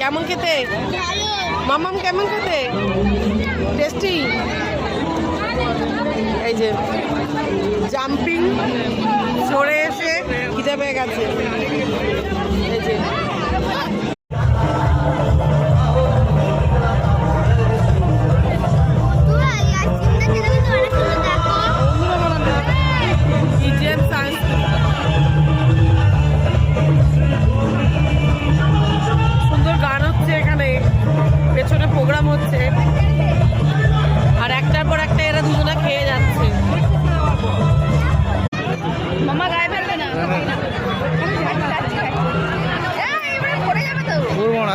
কেমন খেতে? মামাম কেমন খেতে? টেস্টি। এই যে জাম্পিং সরে এসে খিদে পেয়ে গেছে। এই যে সুন্দর গান হচ্ছে এখানে, পেছনে প্রোগ্রাম হচ্ছে আর একটার পর একটা এরা দুজনা খেয়ে যাচ্ছে। মামা গায়ে ফেলবে না, বলবো না